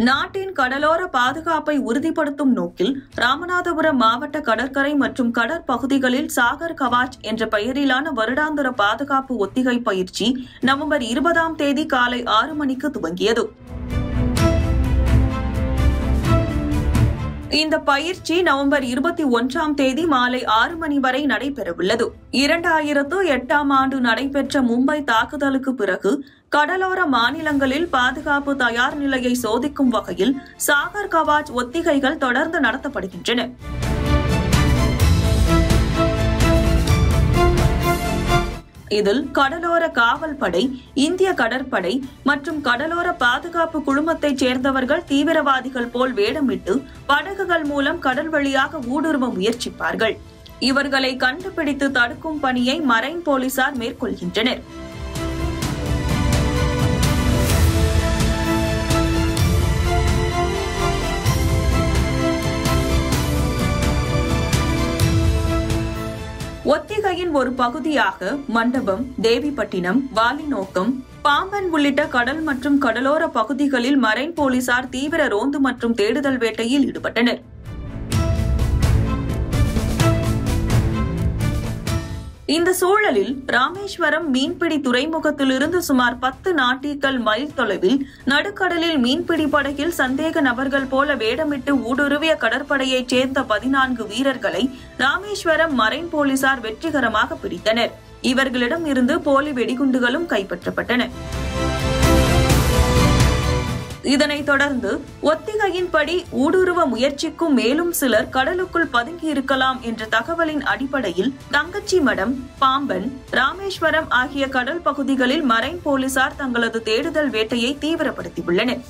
நாட்டின் கடலோர பாதுகாப்பை உறுதிப்படுத்தும் நோக்கில் ராமநாதபுரம் மாவட்ட கடற்கரை மற்றும் கடற்பகுதிகளில் சாகர் கவாச் என்ற பெயரிலான வருடாந்திர பாதுகாப்பு ஒத்திகை பயிற்சி நவம்பர் 20ஆம் தேதி காலை 6 மணிக்கு துவங்கியது. இந்த பயிற்சி நவம்பர் 21ஆம் தேதி மாலை 6 மணி வரை நடைபெறவுள்ளது. 2008ஆம் ஆண்டு நடைபெற்ற மும்பை தாக்குதலுக்கு பிறகு கடலோர மாநிலங்களில் பாதுகாப்பு தயார் நிலையை சோதிக்கும் வகையில் சாகர் கவாச் ஒத்திகைகள் தொடர்ந்து நடத்தப்படுகின்றன. இதில் கடலோர காவல் படை, இந்திய கடற்படை மற்றும் கடலோர பாதுகாப்பு குழுமத்தைச் சேர்ந்தவர்கள் தீவிரவாதிகள் போல் வேடமிட்டு படகுகள் மூலம் கடல் வழியாக ஊடுருவ முயற்சிப்பார்கள். இவர்களை கண்டுபிடித்து தடுக்கும் பணியை மரைன் போலீசார் மேற்கொள்கின்றனர். ஒத்திகையின் ஒரு பகுதியாக மண்டபம், தேவிப்பட்டினம், வாலிநோக்கம், பாம்பன் உள்ளிட்ட கடல் மற்றும் கடலோர பகுதிகளில் மரைன் போலீசார் தீவிர ரோந்து மற்றும் தேடுதல் வேட்டையில் ஈடுபட்டனர். இந்த சூழலில் ராமேஸ்வரம் மீன்பிடி துறைமுகத்திலிருந்து சுமார் 10 நாட்டிக்கல் மைல் தொலைவில் நடுக்கடலில் மீன்பிடி படகில் சந்தேக நபர்கள் போல வேடமிட்டு ஊடுருவிய கடற்படையைச் சேர்ந்த 14 வீரர்களை ராமேஸ்வரம் மரைன் போலீசார் வெற்றிகரமாக பிடித்தனர். இவர்களிடம் இருந்து போலி வெடிகுண்டுகளும் கைப்பற்றப்பட்டன. இதனைத் தொடர்ந்து ஒத்திகையின்படி ஊடுருவ முயற்சிக்கும் மேலும் சிலர் கடலுக்குள் பதுங்கியிருக்கலாம் என்ற தகவலின் அடிப்படையில் தங்கச்சிமடம், பாம்பன், ராமேஸ்வரம் ஆகிய கடல் பகுதிகளில் மரைன் போலீசார் தங்களது தேடுதல் வேட்டையை தீவிரப்படுத்தியுள்ளனர்.